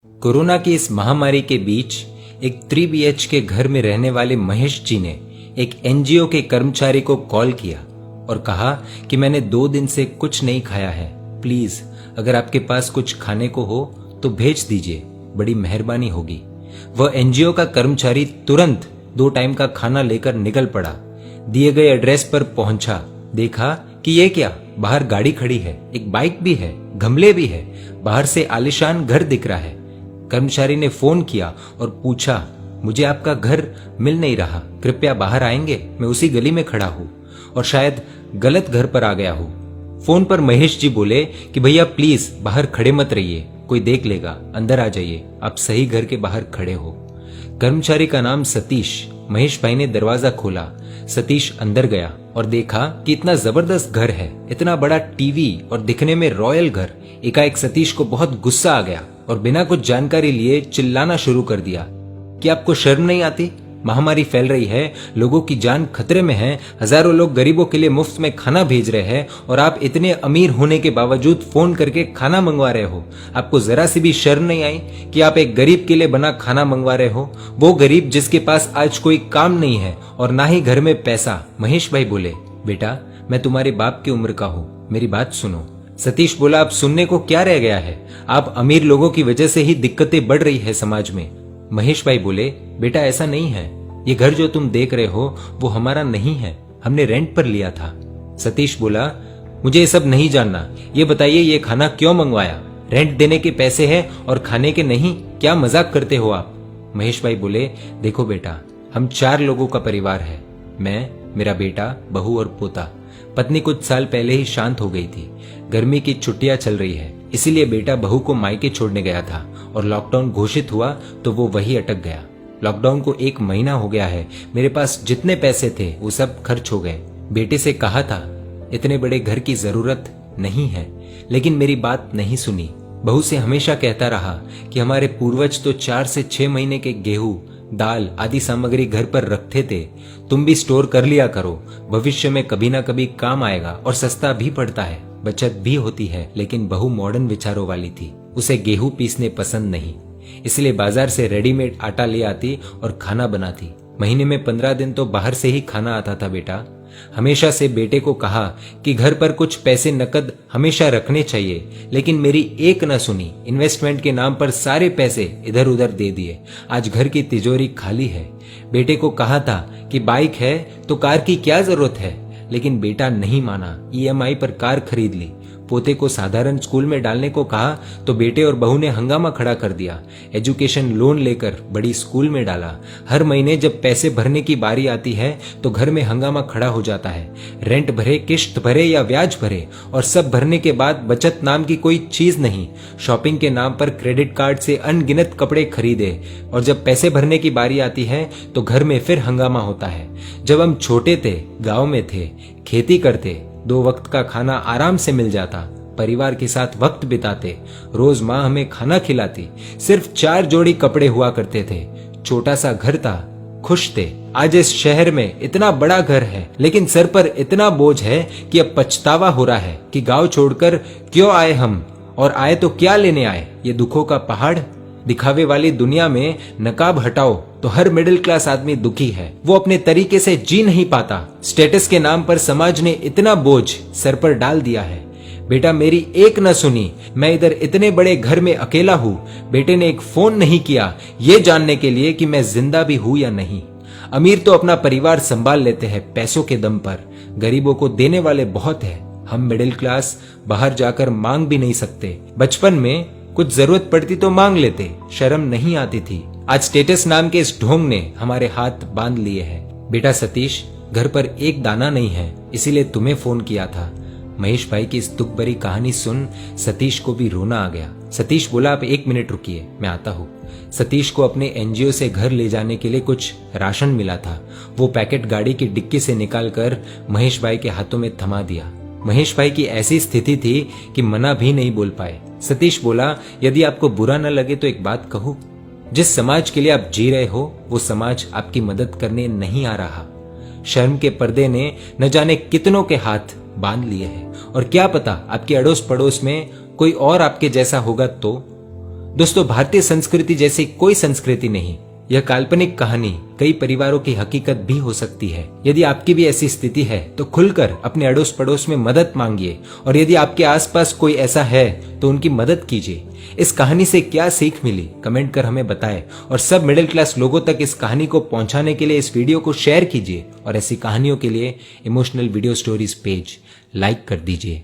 Corona की इस महामारी के बीच एक 3 BHK घर में रहने वाले महेश जी ने एक NGO के कर्मचारी को कॉल किया और कहा कि मैंने 2 दिन से कुछ नहीं खाया है, प्लीज अगर आपके पास कुछ खाने को हो तो भेज दीजिए, बड़ी मेहरबानी होगी। वह NGO का कर्मचारी तुरंत 2 टाइम का खाना लेकर निकल पड़ा। दिए गए एड्रेस पर पहुंचा, देखा कि ये क्या, बाहर गाड़ी खड़ी है, एक बाइक भी है, गमले भी है, बाहर से आलीशान घर दिख रहा है। कर्मचारी ने फोन किया और पूछा, मुझे आपका घर मिल नहीं रहा, कृपया बाहर आएंगे, मैं उसी गली में खड़ा हूं और शायद गलत घर पर आ गया हूं। फोन पर महेश जी बोले कि भैया प्लीज बाहर खड़े मत रहिए, कोई देख लेगा, अंदर आ जाइए, आप सही घर के बाहर खड़े हो। कर्मचारी का नाम सतीश। महेश भाई ने दरवाजा खोला, सतीश अंदर गया और देखा कि इतना जबरदस्त घर है, इतना बड़ा टीवी और दिखने में रॉयल घर। एकाएक सतीश को बहुत गुस्सा आ गया और बिना कुछ जानकारी लिए चिल्लाना शुरू कर दिया कि आपको शर्म नहीं आती? महामारी फैल रही है, लोगों की जान खतरे में है, हजारों लोग गरीबों के लिए मुफ्त में खाना भेज रहे हैं और आप इतने अमीर होने के बावजूद फोन करके खाना मंगवा रहे हो। आपको जरा सी भी शर्म नहीं आई कि आप एक गरीब के लिए बना खाना मंगवा रहे हो, वो गरीब जिसके पास आज कोई काम नहीं है और ना ही घर में पैसा। महेश भाई बोले, बेटा मैं तुम्हारे बाप की उम्र का हूँ, मेरी बात सुनो। सतीश बोला, अब सुनने को क्या रह गया है, आप अमीर लोगों की वजह से ही दिक्कतें बढ़ रही है समाज में। महेश भाई बोले, बेटा ऐसा नहीं है, ये घर जो तुम देख रहे हो वो हमारा नहीं है, हमने रेंट पर लिया था। सतीश बोला, मुझे ये सब नहीं जानना, ये बताइए ये खाना क्यों मंगवाया? रेंट देने के पैसे हैं और खाने के नहीं, क्या मजाक करते हो आप? महेश भाई बोले, देखो बेटा, हम 4 लोगों का परिवार है, मैं, मेरा बेटा, बहू और पोता। पत्नी कुछ साल पहले ही शांत हो गई थी। गर्मी की छुट्टियां चल रही है, इसीलिए बेटा बहू को मायके छोड़ने गया था और लॉकडाउन घोषित हुआ तो वो वही अटक गया। लॉकडाउन को 1 महीना हो गया है, मेरे पास जितने पैसे थे वो सब खर्च हो गए। बेटे से कहा था इतने बड़े घर की जरूरत नहीं है, लेकिन मेरी बात नहीं सुनी। बहू से हमेशा कहता रहा कि हमारे पूर्वज तो 4 से 6 महीने के गेहूं, दाल आदि सामग्री घर पर रखते थे, तुम भी स्टोर कर लिया करो, भविष्य में कभी ना कभी काम आएगा और सस्ता भी पड़ता है, बचत भी होती है। लेकिन बहू मॉडर्न विचारों वाली थी, उसे गेहूं पीसने पसंद नहीं, इसलिए बाजार से रेडीमेड आटा ले आती और खाना बनाती। महीने में 15 दिन तो बाहर से ही खाना आता था। बेटा हमेशा से बेटे को कहा कि घर पर कुछ पैसे नकद हमेशा रखने चाहिए, लेकिन मेरी एक न सुनी। इन्वेस्टमेंट के नाम पर सारे पैसे इधर उधर दे दिए, आज घर की तिजोरी खाली है। बेटे को कहा था कि बाइक है तो कार की क्या जरूरत है, लेकिन बेटा नहीं माना, EMI पर कार खरीद ली। पोते को साधारण स्कूल में डालने को कहा तो बेटे और बहू ने हंगामा खड़ा कर दिया। एजुकेशन लोन लेकर बड़ी स्कूल में डाला। हर महीने जब पैसे भरने की बारी आती है तो घर में हंगामा खड़ा हो जाता है। रेंट भरे, किश्त भरे या ब्याज भरे, और सब भरने के बाद बचत नाम की कोई चीज नहीं। शॉपिंग के नाम पर क्रेडिट कार्ड से अनगिनत कपड़े खरीदे, और जब पैसे भरने की बारी आती है तो घर में फिर हंगामा होता है। जब हम छोटे थे, गाँव में थे, खेती करते, 2 वक्त का खाना आराम से मिल जाता, परिवार के साथ वक्त बिताते, रोज माँ हमें खाना खिलाती, सिर्फ 4 जोड़ी कपड़े हुआ करते थे, छोटा सा घर था, खुश थे। आज इस शहर में इतना बड़ा घर है, लेकिन सर पर इतना बोझ है कि अब पछतावा हो रहा है कि गांव छोड़कर क्यों आए हम, और आए तो क्या लेने आए, ये दुखों का पहाड़। दिखावे वाली दुनिया में नकाब हटाओ तो हर मिडिल क्लास आदमी दुखी है, वो अपने तरीके से जी नहीं पाता। स्टेटस के नाम पर समाज ने इतना बोझ सर पर डाल दिया है। बेटा मेरी एक न सुनी, मैं इधर इतने बड़े घर में अकेला हूँ। बेटे ने एक फोन नहीं किया ये जानने के लिए कि मैं जिंदा भी हूँ या नहीं। अमीर तो अपना परिवार संभाल लेते हैं पैसों के दम पर, गरीबों को देने वाले बहुत है। हम मिडिल क्लास बाहर जाकर मांग भी नहीं सकते। बचपन में कुछ जरूरत पड़ती तो मांग लेते, शर्म नहीं आती थी। आज स्टेटस नाम के इस ढोंग ने हमारे हाथ बांध लिए हैं। बेटा सतीश, घर पर एक दाना नहीं है, इसीलिए तुम्हें फोन किया था। महेश भाई की इस दुख भरी कहानी सुन सतीश को भी रोना आ गया। सतीश बोला, आप 1 मिनट रुकिए, मैं आता हूँ। सतीश को अपने NGO से घर ले जाने के लिए कुछ राशन मिला था, वो पैकेट गाड़ी की डिक्की से निकालकर महेश भाई के हाथों में थमा दिया। महेश भाई की ऐसी स्थिति थी कि मना भी नहीं बोल पाए। सतीश बोला, यदि आपको बुरा न लगे तो एक बात कहूं, जिस समाज के लिए आप जी रहे हो वो समाज आपकी मदद करने नहीं आ रहा। शर्म के पर्दे ने न जाने कितनों के हाथ बांध लिए हैं, और क्या पता आपके अड़ोस पड़ोस में कोई और आपके जैसा होगा तो। दोस्तों, भारतीय संस्कृति जैसी कोई संस्कृति नहीं। यह काल्पनिक कहानी कई परिवारों की हकीकत भी हो सकती है। यदि आपकी भी ऐसी स्थिति है तो खुलकर अपने अड़ोस पड़ोस में मदद मांगिए, और यदि आपके आसपास कोई ऐसा है तो उनकी मदद कीजिए। इस कहानी से क्या सीख मिली कमेंट कर हमें बताएं, और सब मिडिल क्लास लोगों तक इस कहानी को पहुंचाने के लिए इस वीडियो को शेयर कीजिए, और ऐसी कहानियों के लिए emotional video stories page like कर दीजिए।